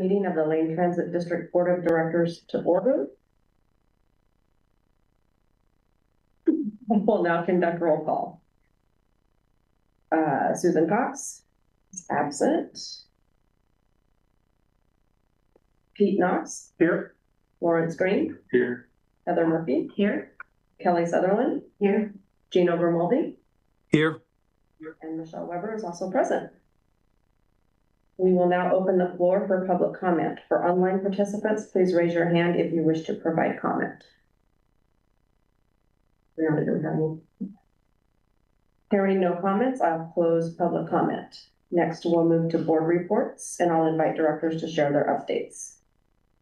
meeting of the Lane Transit District Board of Directors to order. We'll now conduct roll call. Susan Cox is absent. Pete Knox. Here. Lawrence Green. Here. Heather Murphy. Here. Kelly Sutherland. Here. Gino Grimaldi. Here. And Michelle Weber is also present. We will now open the floor for public comment. For online participants, please raise your hand if you wish to provide comment. Hearing no comments, I'll close public comment. Next, we'll move to board reports, and I'll invite directors to share their updates.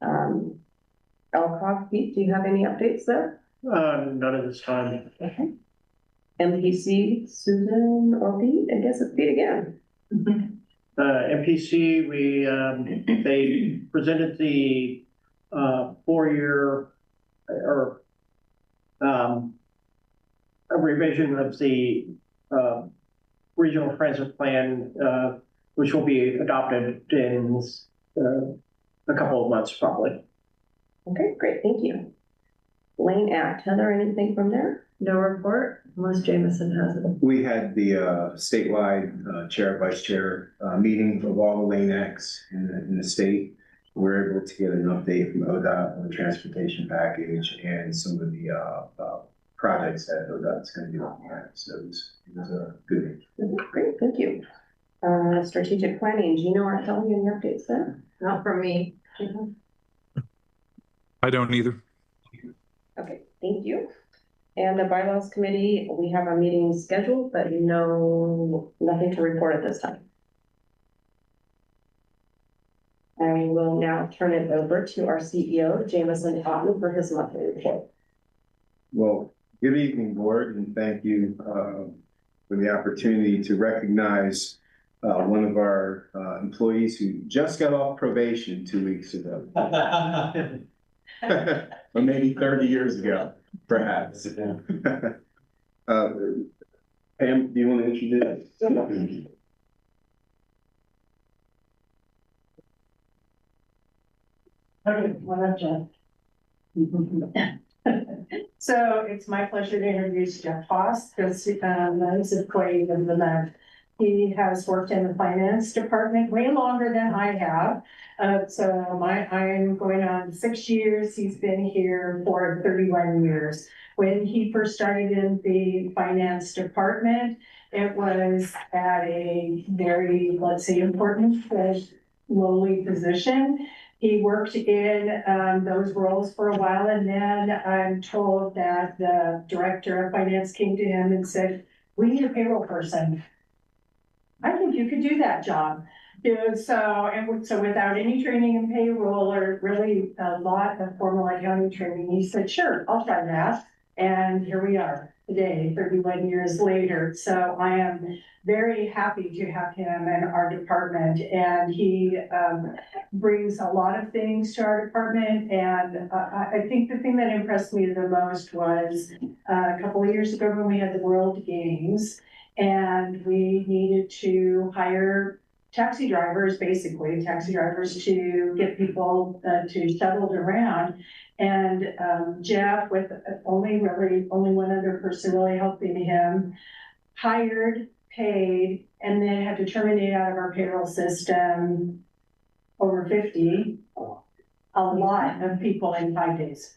LCOG, Pete, do you have any updates there? None at this time. Okay. MPC, Susan or Pete? I guess it's Pete again. MPC, they presented the 4-year or a revision of the regional transit plan, which will be adopted in a couple of months, probably. Okay, great, thank you. Lane Act, Heather, anything from there? No report, unless Jameson has it. We had the statewide chair, vice chair meeting of all the Lane Acts in the state. We were able to get an update from ODOT on the transportation package and some of the projects that ODOT's going to be looking at. So it was good. Great, thank you. Strategic planning, Gino or Kelly, any updates there? Not from me. I don't either. Okay, thank you. And the bylaws committee, we have a meeting scheduled, but nothing to report at this time. I will now turn it over to our CEO, Jameson Cotton, for his monthly report. Well, good evening, board, and thank you for the opportunity to recognize one of our employees who just got off probation 2 weeks ago. Or maybe 30 years ago, perhaps. Pam, do you want to introduce? Okay, what up, Jeff? So it's my pleasure to introduce Jeff Haas, because he's a colleague of the month. He has worked in the finance department way longer than I have. I'm going on 6 years. He's been here for 31 years. When he first started in the finance department, it was at a very, let's say, important, lowly position. He worked in those roles for a while, and then I'm told that the director of finance came to him and said, "We need a payroll person. I think you could do that job." So without any training in payroll or really a lot of formal accounting training, he said, "Sure, I'll try that." And here we are today, 31 years later. So I am very happy to have him in our department, and he brings a lot of things to our department. And I think the thing that impressed me the most was a couple of years ago when we had the World Games, and we needed to hire taxi drivers to get people to shuttle around. And Jeff, with only one other person really helping him, hired, paid, and then had to terminate out of our payroll system over 50, a lot of people in 5 days.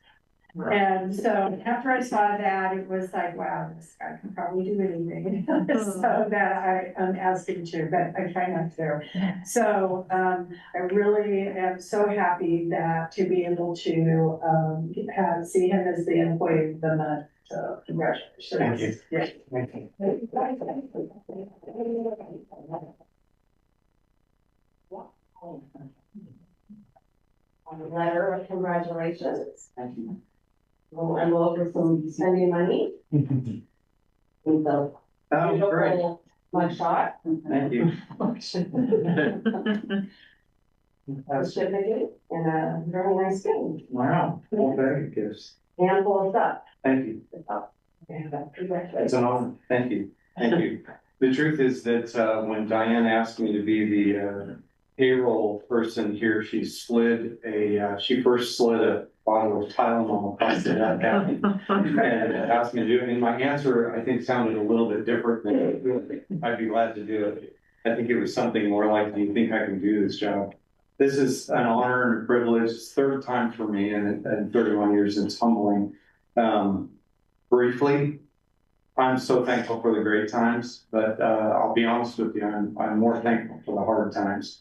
Right. And so after I saw that, it was like, wow, this guy can probably do anything. So that I asked him to, but I try not to. So I really am so happy to be able to see him as the employee of the month. So congratulations. Thank you. Yeah. Thank you. A letter of congratulations. Thank you. Well, I'm over some spending money. And so, Oh, my shot. Thank you. Certificate and a very nice game. Wow. Well, very good. Handful of stuff. Thank you. It's an honor. Thank you. Thank you. The truth is that when Diane asked me to be the payroll person here, she first slid a bottle of Tylenol across the napkin and asked me to do it. And my answer, I think, sounded a little bit different than I'd be glad to do it. I think it was something more like, do you think I can do this job? This is an honor and a privilege. It's third time for me in 31 years. It's humbling. Briefly, I'm so thankful for the great times, but I'll be honest with you, I'm more thankful for the hard times.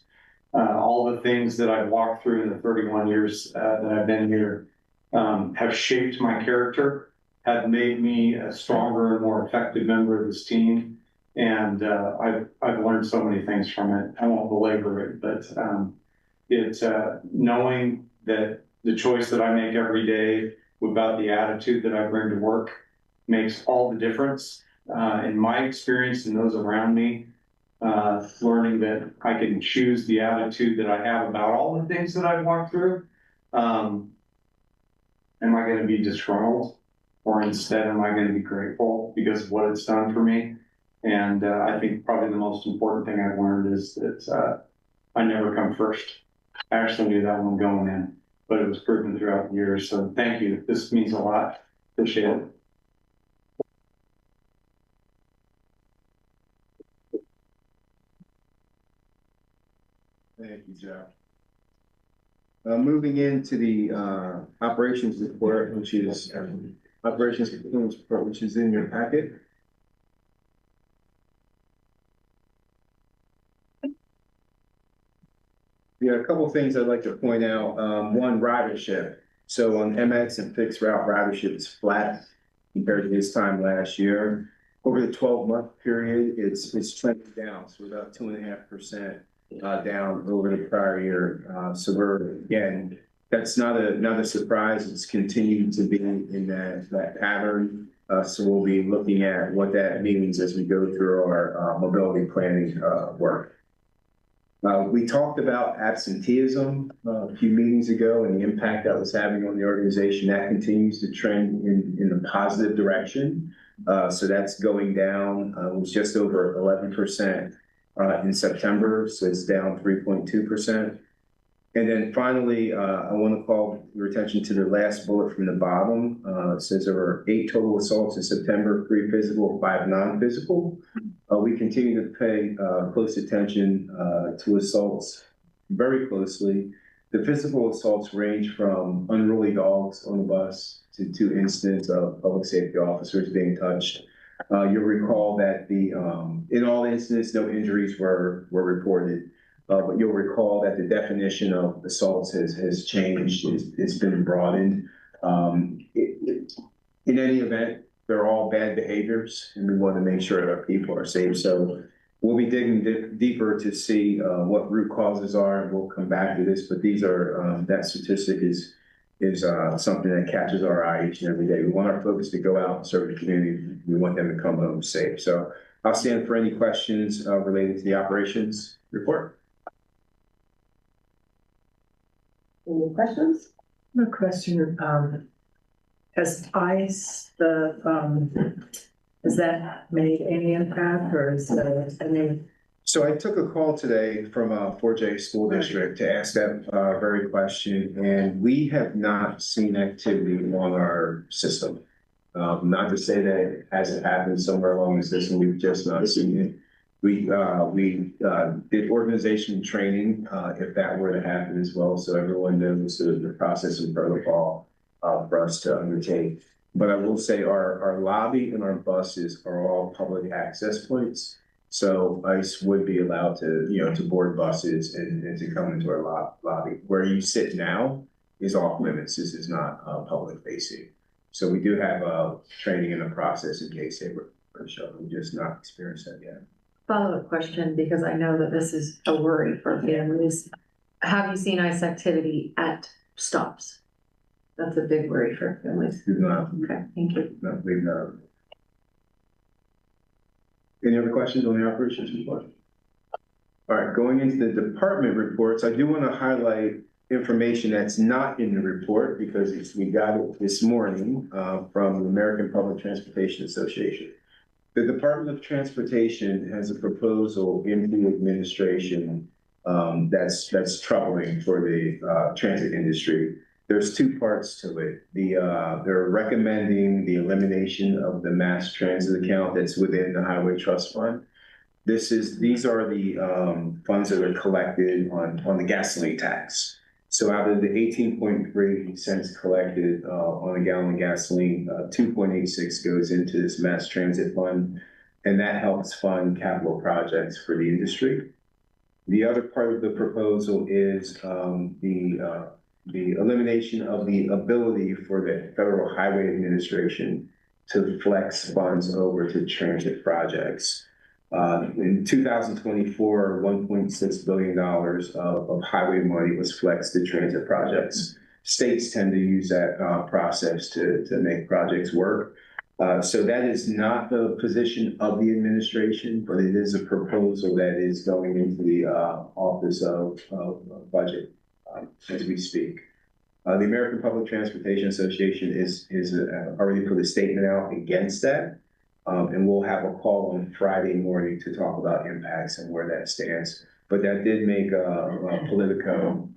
All the things that I've walked through in the 31 years that I've been here have shaped my character, have made me a stronger and more effective member of this team. And I've learned so many things from it. I won't belabor it, but it's knowing that the choice that I make every day about the attitude that I bring to work makes all the difference in my experience and those around me. Learning that I can choose the attitude that I have about all the things that I've walked through. Am I going to be disgruntled, or instead am I going to be grateful because of what it's done for me? And I think probably the most important thing I've learned is that I never come first. I actually knew that one going in, but it was proven throughout the years. So thank you. This means a lot. Appreciate it. Thank you, Jeff. Moving into the operations report, which is operations performance report, which is in your packet. Yeah, a couple of things I'd like to point out. One, ridership. So on MX and fixed route, ridership is flat compared to this time last year. Over the 12-month period, it's trending down, so about 2.5%. Down over the prior year. So we're, again, that's not a surprise. It's continued to be in that pattern. So we'll be looking at what that means as we go through our mobility planning work. We talked about absenteeism a few meetings ago and the impact that was having on the organization. That continues to trend in a positive direction. So that's going down. It was just over 11%. In September, so it's down 3.2%. And then finally, I want to call your attention to the last bullet from the bottom. It says there were 8 total assaults in September, 3 physical, 5 non-physical. We continue to pay close attention to assaults very closely. The physical assaults range from unruly dogs on the bus to incidents of public safety officers being touched. You'll recall that in all incidents, no injuries were reported, but you'll recall that the definition of assaults has changed. It's been broadened. In any event, they're all bad behaviors, and we want to make sure that our people are safe. So we'll be digging deeper to see what root causes are, and we'll come back to this. But these are that statistic is something that catches our eye each and every day. We want our folks to go out and serve the community. We want them to come home safe. So I'll stand for any questions related to the operations report. Any questions? A question, has ICE, has that made any impact, or is any? So I took a call today from Fort Jay School District to ask that very question, and we have not seen activity on our system. Not to say that it hasn't happened somewhere along the system, we've just not seen it. We did organization training if that were to happen as well, so everyone knows the process and protocol for us to undertake. But I will say our lobby and our buses are all public access points. So ICE would be allowed to, to board buses and to come into our lobby. Where you sit now is off limits. This is not public facing. So we do have training in the process in case they were to show. We just not experienced that yet. Follow-up question, because I know that this is a worry for families. Have you seen ICE activity at stops? That's a big worry for families. No. Okay, thank you. No, we've not. Any other questions on the operations report? All right, going into the department reports, I do want to highlight information that's not in the report because we got it this morning from the American Public Transportation Association. The Department of Transportation has a proposal in the administration that's troubling for the transit industry. There's two parts to it. They're recommending the elimination of the mass transit account that's within the Highway Trust Fund. These are the funds that are collected on the gasoline tax. So out of the 18.3 cents collected on a gallon of gasoline, 2.86 goes into this mass transit fund, and that helps fund capital projects for the industry. The other part of the proposal is the elimination of the ability for the Federal Highway Administration to flex funds over to transit projects. In 2024, $1.6 billion of highway money was flexed to transit projects. States tend to use that process to make projects work. So that is not the position of the administration, but it is a proposal that is going into the Office of Budget as we speak. The American Public Transportation Association is already put a statement out against that. And we'll have a call on Friday morning to talk about impacts and where that stands. But that did make a Politico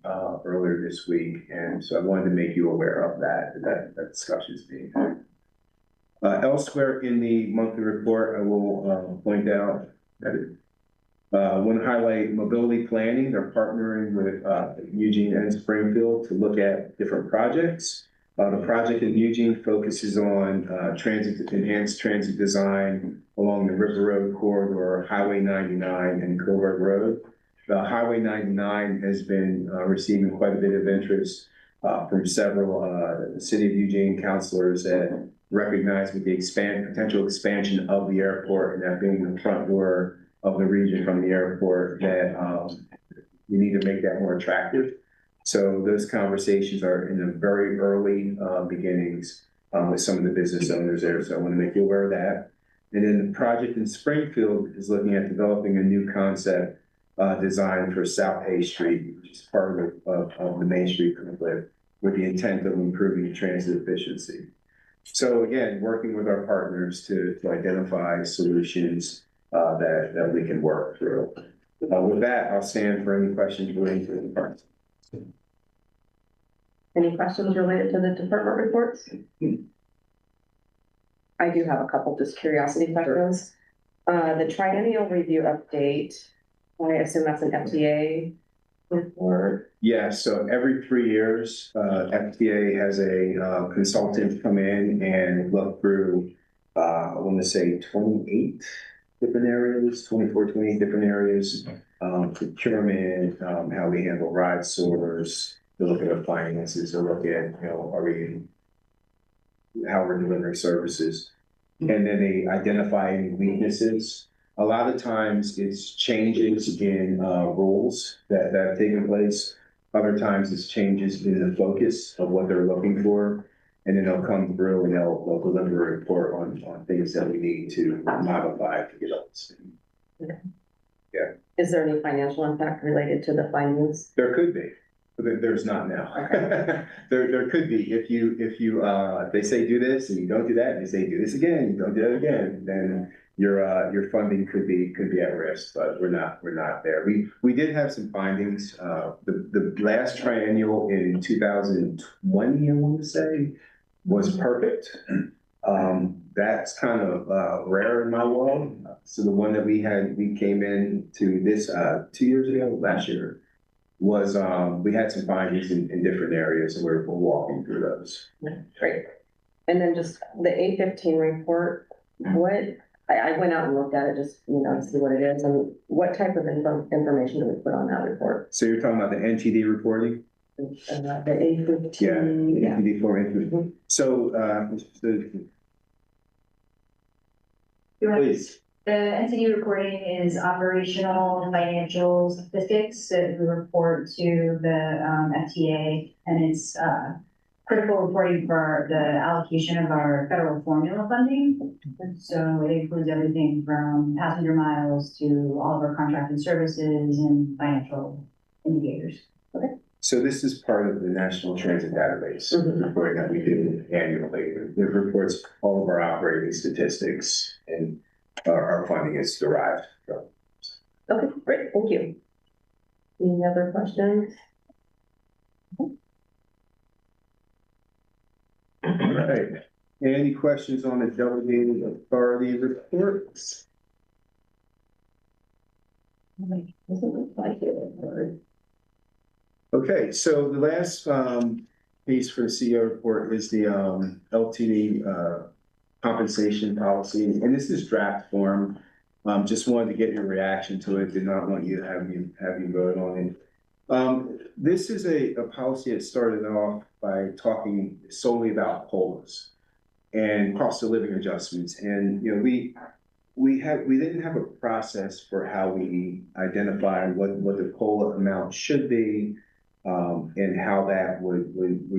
earlier this week, and so I wanted to make you aware of that discussion is being had. Elsewhere in the monthly report, I will point out that I want to highlight mobility planning. They're partnering with Eugene and Springfield to look at different projects. The project in Eugene focuses on enhanced transit design along the River Road corridor, Highway 99 and Covert Road. The Highway 99 has been receiving quite a bit of interest from several City of Eugene councilors that recognize with the potential expansion of the airport and that being the front door of the region from the airport, that we need to make that more attractive. So those conversations are in the very early beginnings with some of the business owners there. So I want to make you aware of that. And then the project in Springfield is looking at developing a new concept design for South A Street, which is part of the Main Street conflict, with the intent of improving transit efficiency. So again, working with our partners to identify solutions that we can work through. With that, I'll stand for any questions relating to the department. Any questions related to the department reports? I do have a couple just curiosity questions. The triennial review update, I assume that's an FTA report? Yeah, so every 3 years, FTA has a consultant come in and look through, I want to say 28 different areas, 24, 28 different areas, procurement, how we handle ride sorters, to look at our finances, to look at, how we're delivering services. And then they identify any weaknesses. A lot of times it's changes in rules that have taken place. Other times it's changes in the focus of what they're looking for. And then they'll come through and they'll deliver a report on things that we need to modify to get up to speed. Okay. Yeah. Is there any financial impact related to the findings? There could be. But there's not now. Okay. there could be if they say do this and you don't do that, and they say do this again, you don't do that again, then your funding could be at risk. But we're not there. We did have some findings. The last triennial in 2020, I want to say, was perfect. That's kind of rare in my world. So the one that we came in to this 2 years ago, last year, was we had some findings in different areas, and we're walking through those. Great. And then just the A15 report, I went out and looked at it just, to see what it is, and what type of information do we put on that report? So you're talking about the NTD reporting? The A15. Yeah, NTD form. Mm-hmm. So, please. The NTD reporting is operational financial statistics that we report to the FTA, and it's critical reporting for the allocation of our federal formula funding. So it includes everything from passenger miles to all of our contracted services and financial indicators. Okay. So this is part of the National Transit Database reporting that we do annually. It reports all of our operating statistics, and our funding is derived from. Okay, great, thank you. Any other questions? All right. Any questions on the delegated authority reports? Doesn't look like it. Okay, so the last piece for the CEO report is the LTD compensation policy, and this is draft form. Just wanted to get your reaction to it. Did not want you to have you vote on it. This is a policy that started off by talking solely about COLAs and cost of living adjustments, and you know we didn't have a process for how we identify what the COLA amount should be. And how that would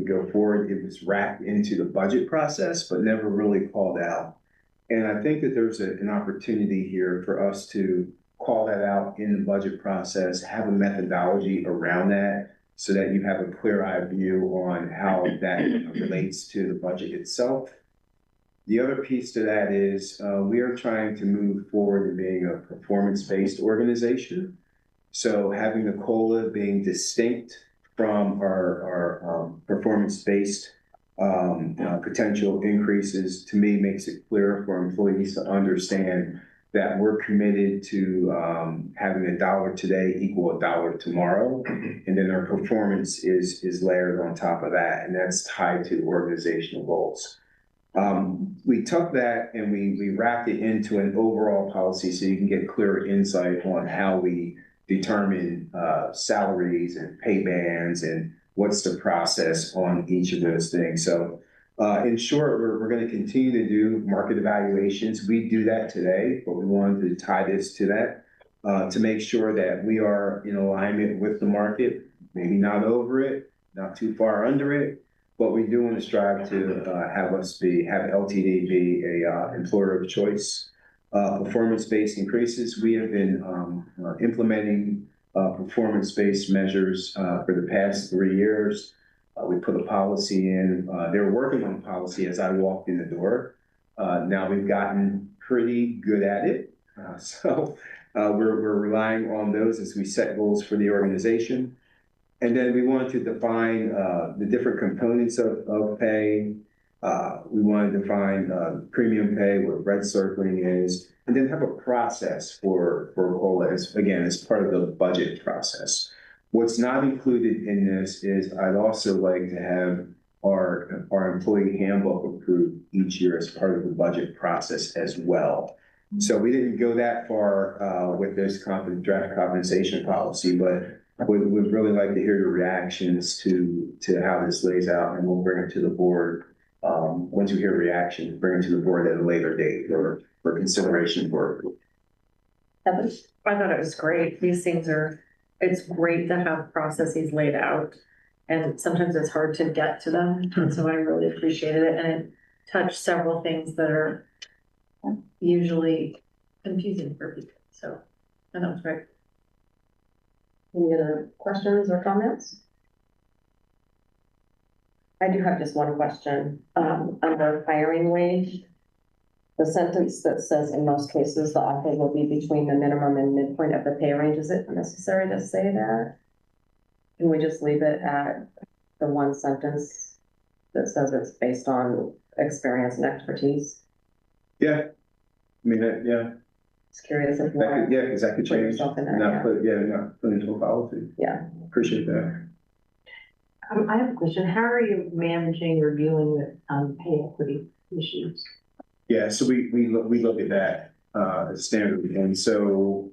go forward. It was wrapped into the budget process, but never really called out. And I think that there's an opportunity here for us to call that out in the budget process, have a methodology around that so that you have a clear-eyed view on how that relates to the budget itself. The other piece to that is we are trying to move forward in being a performance-based organization. So having the COLA being distinct from our performance-based potential increases, to me, makes it clear for employees to understand that we're committed to having $1 today equal $1 tomorrow. And then our performance is layered on top of that, and that's tied to organizational goals. We took that and we wrapped it into an overall policy so you can get clearer insight on how we determine salaries and pay bands and what's the process on each of those things. So in short, we're going to continue to do market evaluations. We do that today, but we wanted to tie this to that to make sure that we are in alignment with the market, maybe not over it, not too far under it, but we do want to strive to have LTD be a employer of choice. Performance-based increases. We have been implementing performance-based measures for the past 3 years. We put a policy in. They were working on the policy as I walked in the door. Now we've gotten pretty good at it. So we're relying on those as we set goals for the organization. And then we wanted to define the different components of pay. We want to define premium pay, what red circling is, and then have a process for COLA as part of the budget process. What's not included in this is I'd also like to have our employee handbook approved each year as part of the budget process as well. So we didn't go that far with this draft compensation policy, but would really like to hear your reactions to how this lays out, and we'll bring it to the board. Once you hear reaction, bring it to the board at a later date for consideration for. Heather? I thought it was great. These things it's great to have processes laid out. And sometimes it's hard to get to them. And so I really appreciated it. And it touched several things that are usually confusing for people. So I thought it was great. Any other questions or comments? I do have just one question. Under hiring wage, the sentence that says in most cases the offer will be between the minimum and midpoint of the pay range, is it necessary to say that? Can we just leave it at the one sentence that says it's based on experience and expertise? Yeah, I mean, yeah. Just curious if you want. Yeah, because that could Put change. yourself in there, Not yeah. put into a policy. Yeah. Appreciate that. I have a question. How are you managing or dealing with pay equity issues? Yeah, so we look at that standardly, and so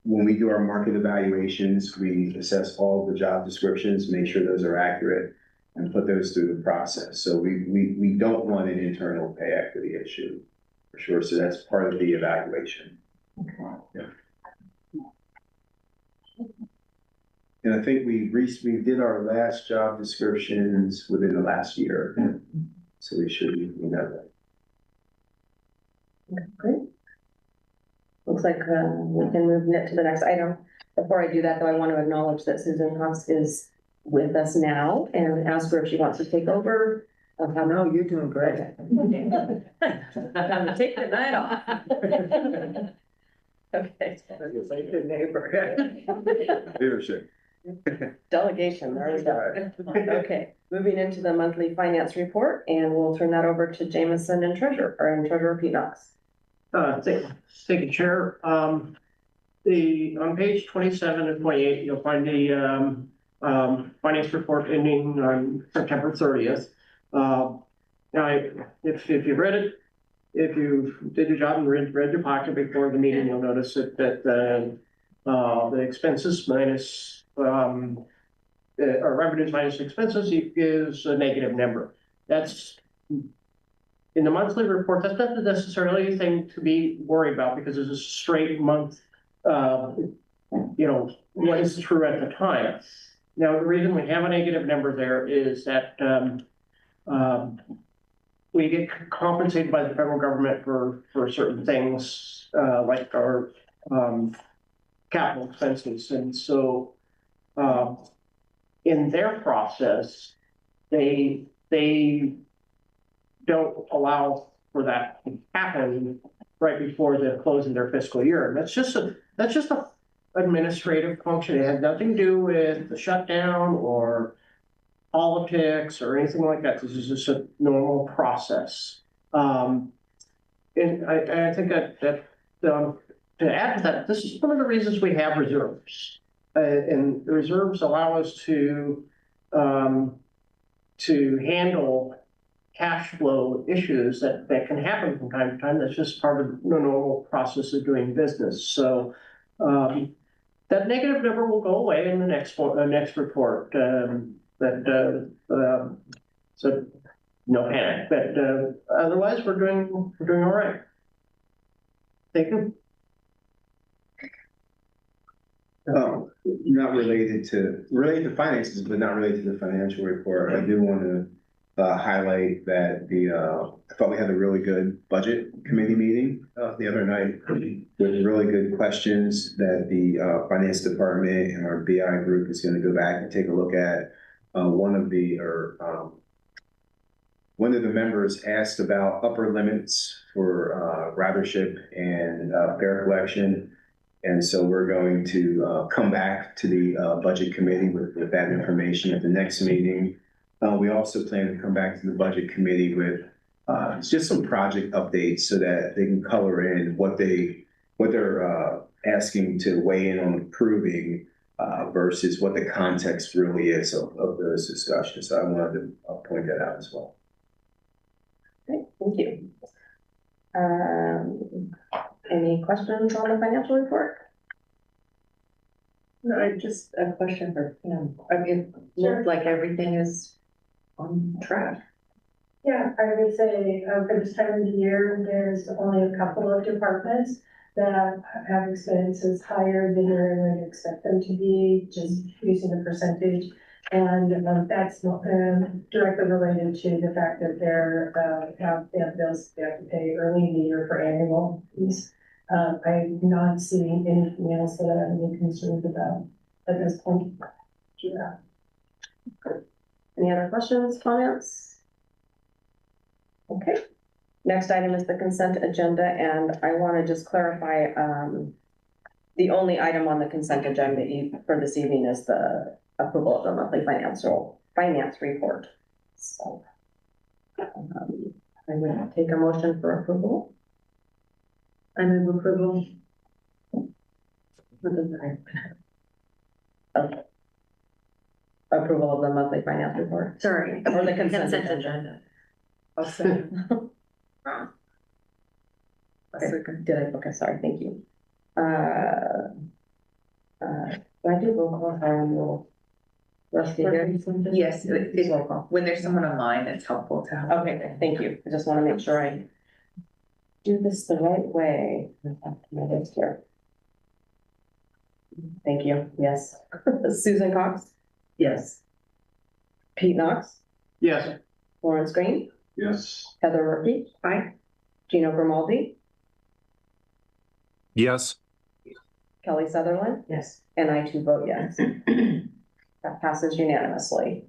when we do our market evaluations, we assess all the job descriptions, make sure those are accurate, and put those through the process. So we don't want an internal pay equity issue for sure. So that's part of the evaluation. Okay. Yeah. And I think we did our last job descriptions within the last year, so we should know that. Great. Looks like we can move it to the next item. Before I do that, though, I want to acknowledge that Susan Haas is with us now and ask her if she wants to take over. No, you're doing great. I'm taking the night off. Okay. Like your neighbor. Leadership. Delegation, there we go. Okay, moving into the monthly finance report, and we'll turn that over to Jameson and Treasurer Pete Knox. Thank you, Chair. On page 27 and 28, you'll find the, finance report ending on September 30th. Now, if you read it, if you did your job and read your pocket before the meeting, you'll notice that the expenses minus, or revenues minus expenses is a negative number. That's in the monthly report. That's not necessarily anything to be worried about because it's a straight month. What is true at the time. Now, the reason we have a negative number there is that we get compensated by the federal government for certain things, like our capital expenses. And so in their process, they don't allow for that to happen right before the close of their fiscal year. And that's just a administrative function. It had nothing to do with the shutdown or politics or anything like that. This is just a normal process. And I think that to add to that, this is one of the reasons we have reserves. And the reserves allow us to handle cash flow issues that can happen from time to time. That's just part of the normal process of doing business. So that negative number will go away in the next report. So no panic. But otherwise, we're doing all right. Thank you. Not related to finances, but not related to the financial report. I do want to highlight that I thought we had a really good budget committee meeting the other night with really good questions that the finance department and our BI group is going to go back and take a look at. One of the members asked about upper limits for ridership and fare collection. And so we're going to come back to the budget committee with that information at the next meeting. We also plan to come back to the budget committee with just some project updates so that they can color in what they're asking to weigh in on approving versus what the context really is of those discussions. So I wanted to point that out as well. Okay, thank you. Any questions on the financial report? No, just a question for Pam. I mean, it looked like everything is on track. Yeah, I would say for this time of the year, there's only a couple of departments that have expenses higher than you would expect them to be, just using the percentage. And that's directly related to the fact that they have bills they have to pay early in the year for annual fees. I'm not seeing anything else that I'm really concerned about at this point. Yeah. Any other questions, comments? Okay. Next item is the consent agenda, and I want to just clarify, the only item on the consent agenda for this evening is the approval of the monthly finance report. So I would take a motion for approval. I move approval. Okay. Approval of the monthly finance report. Sorry. Or the consent agenda. I'll second. Okay, sorry, thank you. I do roll call. Rusty, yes, when there's someone online, it's helpful to have. Okay, thank you. I just want to make sure I do this the right way. Here. Thank you. Yes. Susan Cox. Yes. Pete Knox. Yes. Lawrence Green. Yes. Heather Murphy. Aye. Gino Grimaldi. Yes. Kelly Sutherland. Yes. And I too vote yes. That passes unanimously.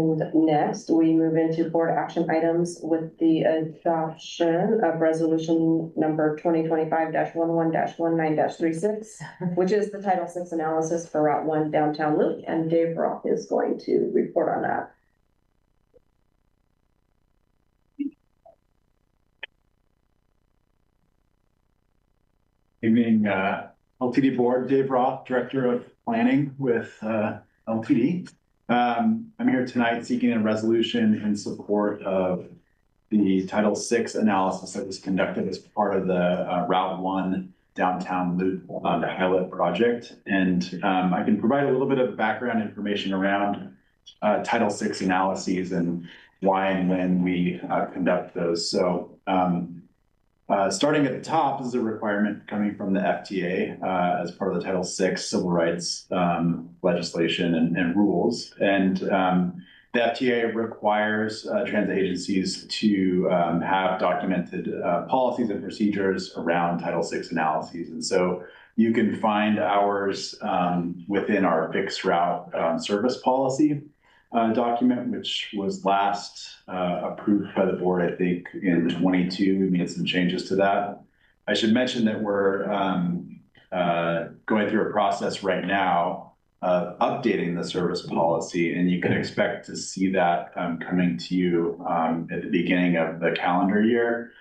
And next, we move into board action items with the adoption of resolution number 2025-11-19-36, which is the Title VI analysis for Route 1 downtown loop, and Dave Roth is going to report on that. Evening, LTD Board, Dave Roth, Director of Planning with LTD. I'm here tonight seeking a resolution in support of the Title VI analysis that was conducted as part of the Route 1 downtown loop pilot project. And I can provide a little bit of background information around Title VI analyses and why and when we conduct those. So starting at the top, this is a requirement coming from the FTA as part of the Title VI civil rights legislation and rules. And the FTA requires transit agencies to have documented policies and procedures around Title VI analyses. And so you can find ours within our fixed route service policy document, which was last approved by the board, I think, in 22. We made some changes to that. I should mention that we're going through a process right now of updating the service policy, and you can expect to see that coming to you at the beginning of the calendar year.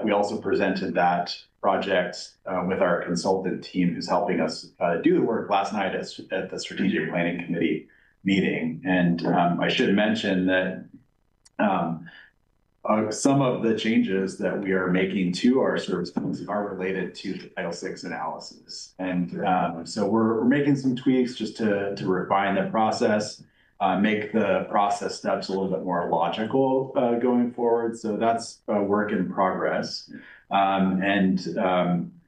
We also presented that project with our consultant team who's helping us do the work last night at the Strategic Planning Committee meeting. And I should mention that some of the changes that we are making to our service policy are related to the Title VI analysis. And so we're making some tweaks just to refine the process, make the process steps a little bit more logical going forward. So that's a work in progress.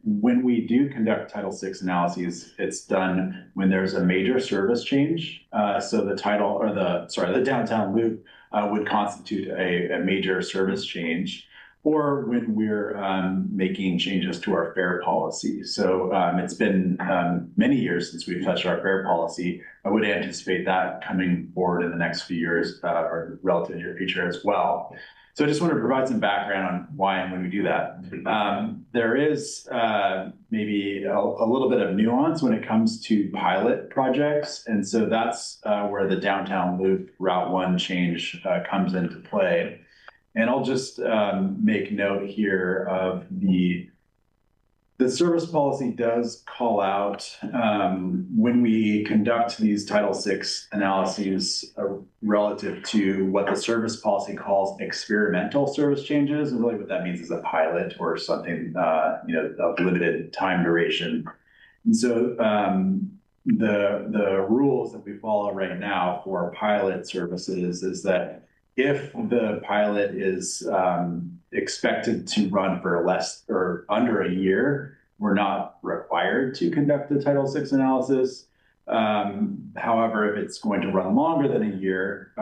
When we do conduct Title VI analyses, it's done when there's a major service change. So the downtown loop would constitute a major service change, or when we're making changes to our fare policy. So it's been many years since we've touched our fare policy. I would anticipate that coming forward in the next few years or relative near future as well. So I just want to provide some background on why and when we do that. There is maybe a little bit of nuance when it comes to pilot projects. And so that's where the downtown loop Route 1 change comes into play. And I'll just make note here of the service policy does call out when we conduct these Title VI analyses relative to what the service policy calls experimental service changes. And really what that means is a pilot or something, of limited time duration. And so the rules that we follow right now for pilot services is that if the pilot is expected to run for less or under a year, we're not required to conduct the Title VI analysis. However, if it's going to run longer than a year,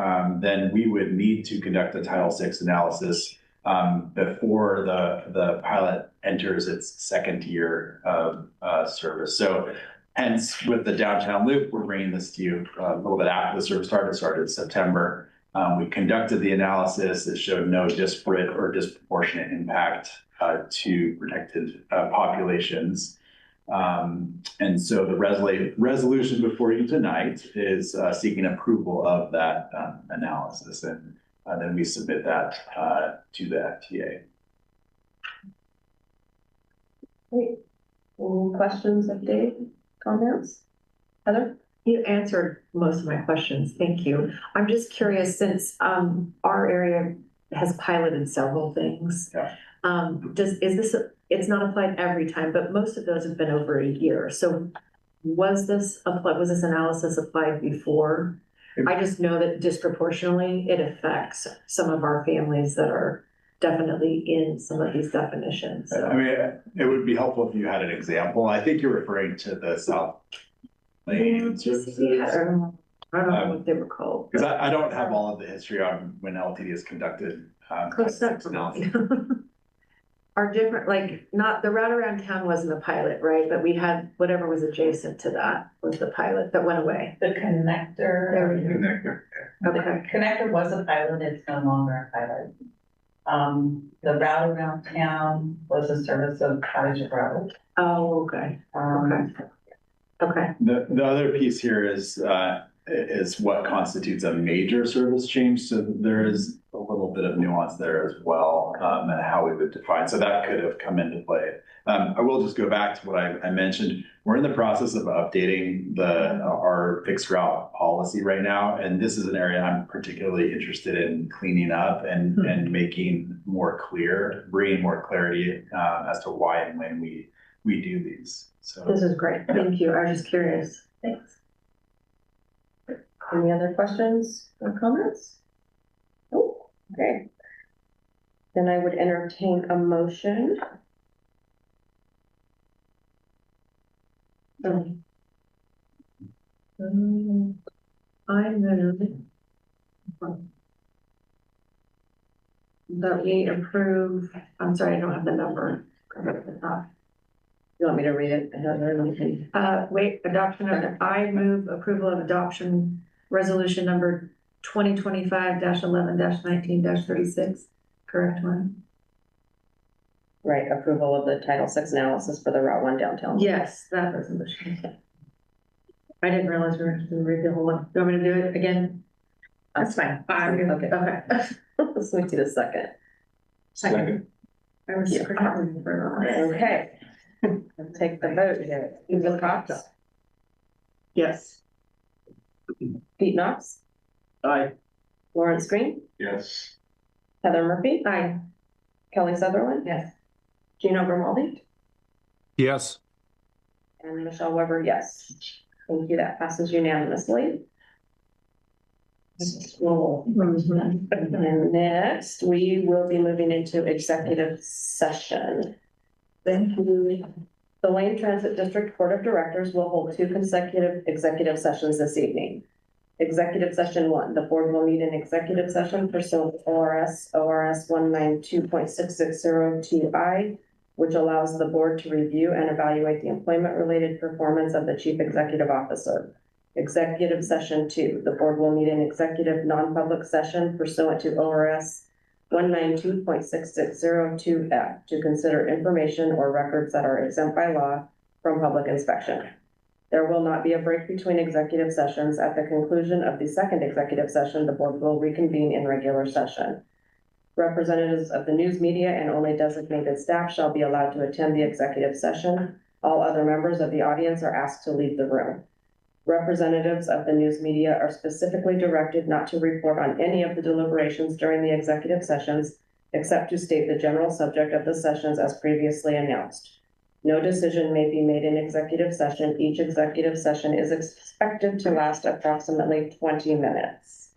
then we would need to conduct a Title VI analysis before the pilot enters its second year of service. So hence, with the downtown loop, we're bringing this to you a little bit after the service started in September. We conducted the analysis. It showed no disparate or disproportionate impact to protected populations. And so the resolution before you tonight is seeking approval of that analysis. And then we submit that to the FTA. Great. Any questions of Dave? Comments? Heather? You answered most of my questions. Thank you. I'm just curious, since our area has piloted several things. Yeah. It's not applied every time, but most of those have been over a year. So was this analysis applied before? I just know that disproportionately it affects some of our families that are definitely in some of these definitions. So. I mean, it would be helpful if you had an example. I think you're referring to the South Lane services. I don't know what they were called. Because I don't have all of the history on when LTD is conducted. Close up. are different, like, not, the route around town wasn't a pilot, right? But we had whatever was adjacent to that was the pilot that went away. The connector. There we go. Connector. Okay, The connector was a pilot, it's no longer a pilot. The route around town was a service of Cottage Grove. oh, okay, okay. The other piece here is what constitutes a major service change. So there is a little bit of nuance there as well, and how we would define. So that could have come into play. I will just go back to what I mentioned. We're in the process of updating our fixed route policy right now. And this is an area I'm particularly interested in cleaning up and making more clear, bringing more clarity as to why and when we do these. So This is great, thank you, I was just curious. Thanks. Any other questions or comments? Oh, okay. Then I would entertain a motion. I'm gonna that we approve, I'm sorry, I don't have the number. You want me to read it? Wait, adoption of, I move approval of adoption resolution number 2025-11-19-36, correct one? Right, approval of the Title VI analysis for the Route 1 downtown. Yes, that resolution. I didn't realize we were going to read the whole one. Do you want me to do it again? That's fine. Okay. Let's make it a second. Second. I was forgetting for a moment. Okay. Let's take the vote here. Hugo Cox, Yes. Pete Knox, Aye. Lawrence Green, Yes. Heather Murphy, Aye. Kelly Sutherland. Yes. Gino Grimaldi, Yes. and Michelle Weber, yes. Thank you, that passes unanimously. And next, we will be moving into executive session. Thank you. The Lane Transit District Board of Directors will hold 2 consecutive executive sessions this evening. Executive session 1, the board will meet in executive session pursuant to ORS 192.6602I, which allows the board to review and evaluate the employment-related performance of the chief executive officer. Executive session 2, the board will meet in executive non-public session pursuant to ORS 192.6602F to consider information or records that are exempt by law from public inspection. There will not be a break between executive sessions. At the conclusion of the second executive session, the board will reconvene in regular session. Representatives of the news media and only designated staff shall be allowed to attend the executive session. All other members of the audience are asked to leave the room. Representatives of the news media are specifically directed not to report on any of the deliberations during the executive sessions, except to state the general subject of the sessions as previously announced. No decision may be made in executive session. Each executive session is expected to last approximately 20 minutes.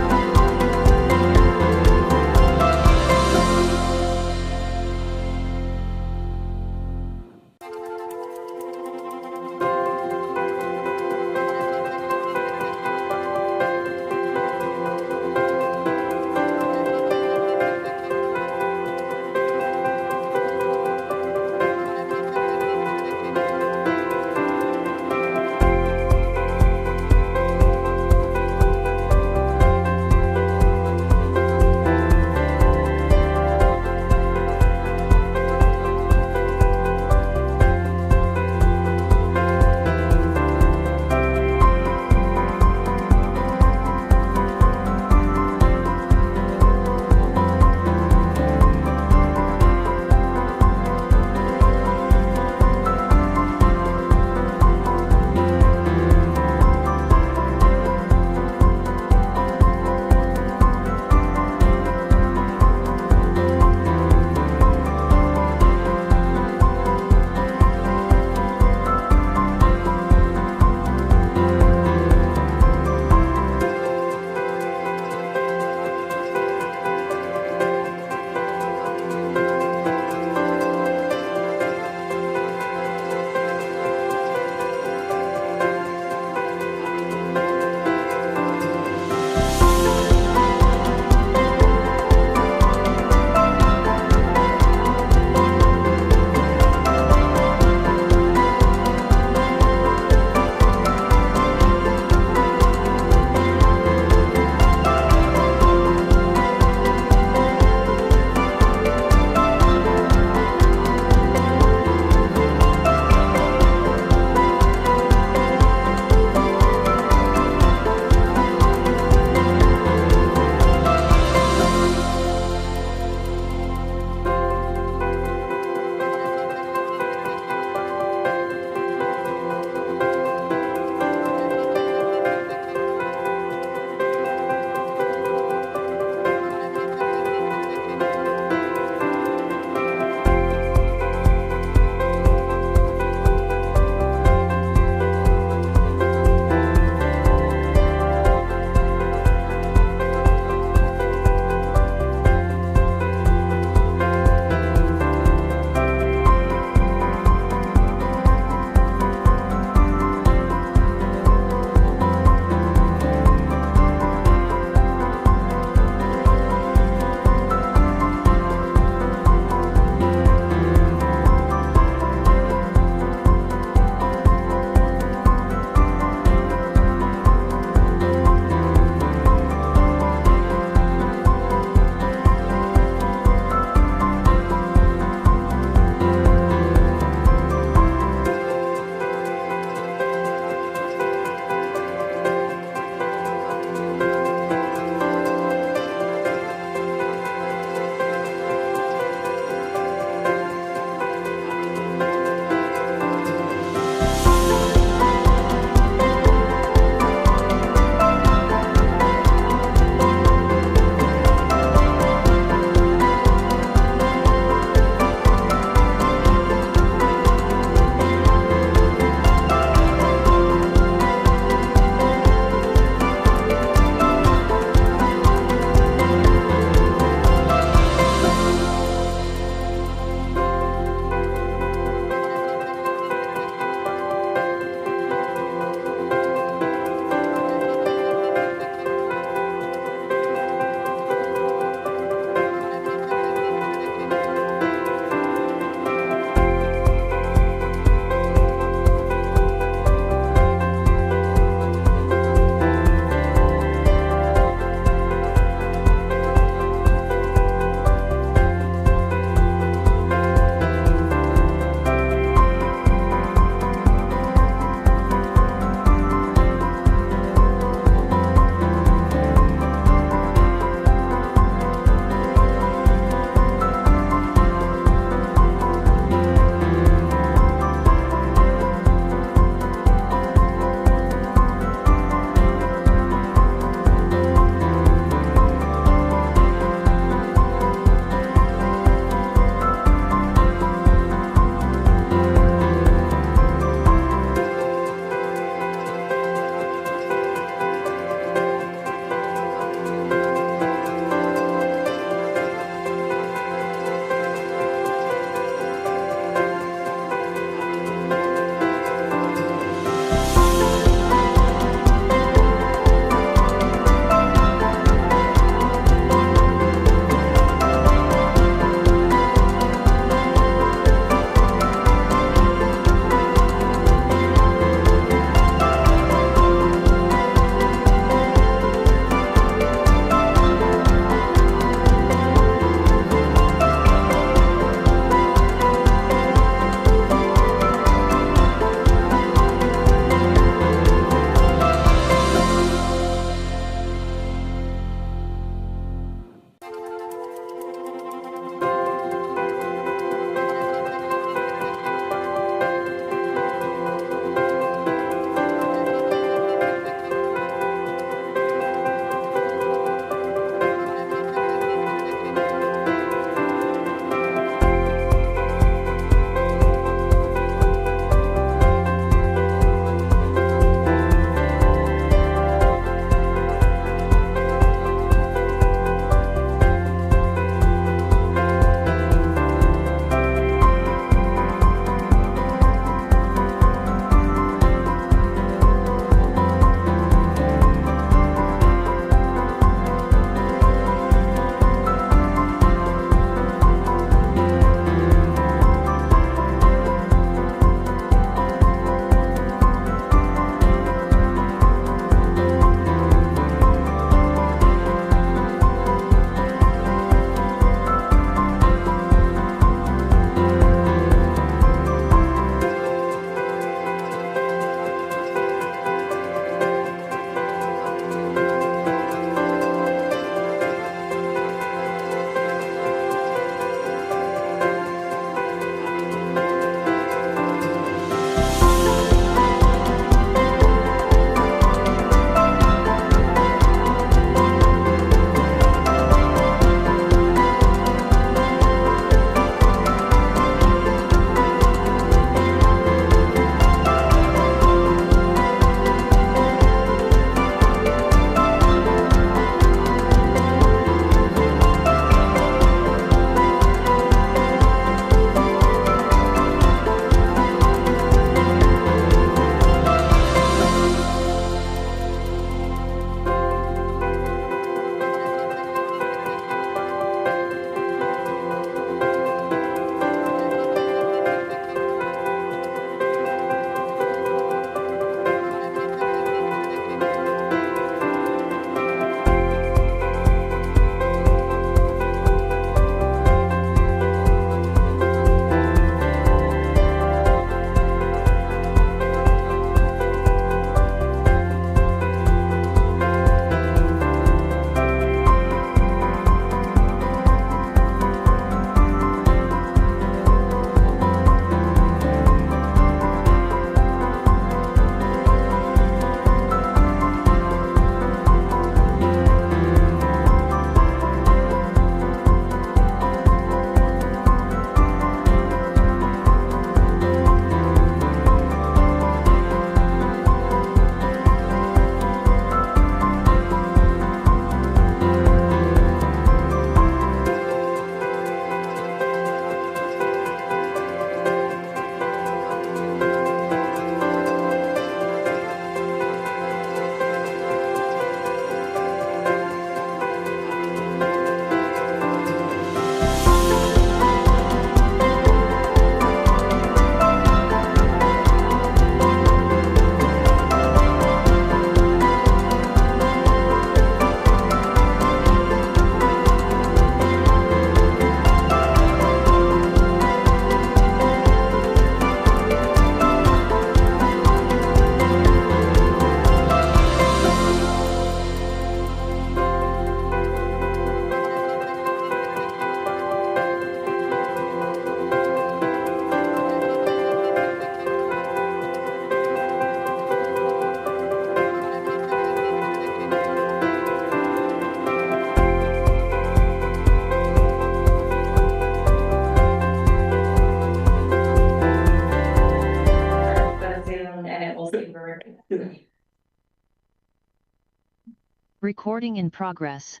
Recording in progress.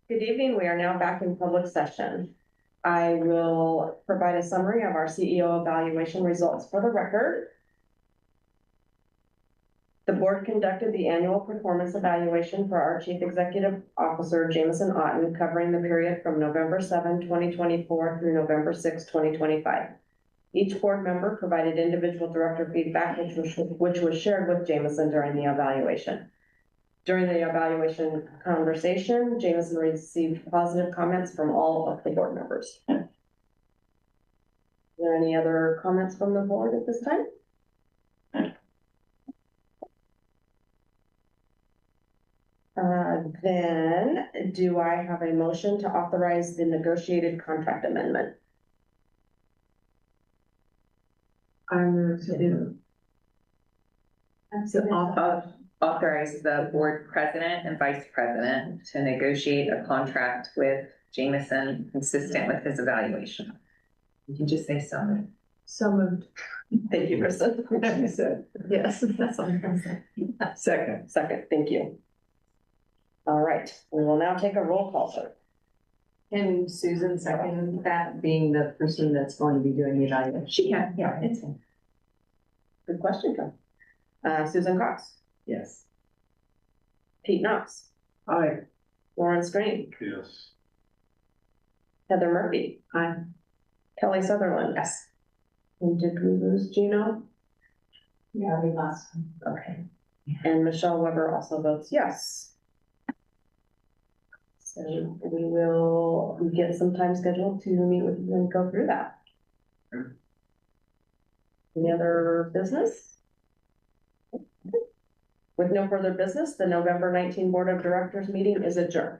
Good evening. We are now back in public session. I will provide a summary of our CEO evaluation results for the record. The board conducted the annual performance evaluation for our Chief Executive Officer, Jameson Otten, covering the period from November 7, 2024 through November 6, 2025. Each board member provided individual director feedback, which was shared with Jameson during the evaluation. During the evaluation conversation, Jameson received positive comments from all of the board members. Are there any other comments from the board at this time? Then do I have a motion to authorize the negotiated contract amendment? I move to do. So authorize the board president and vice president to negotiate a contract with Jameson consistent with his evaluation. You can just say so moved. So moved. Thank you, Kristen. Yes, that's all I'm gonna say. Second. Second, thank you. All right, we will now take a roll call vote. Can Susan second that, being the person that's going to be doing the evaluation? She can, yeah, it's fine. Good question, John. Susan Cox, Yes. Pete Knox, Aye. Lawrence Green, Yes. Heather Murphy, Aye. Kelly Sutherland. Yes. And did we lose Gino? Yeah, we lost. Okay. And Michelle Weber also votes yes. So we will get some time scheduled to meet with you and go through that. Any other business? With no further business, the November 19 Board of Directors meeting is adjourned.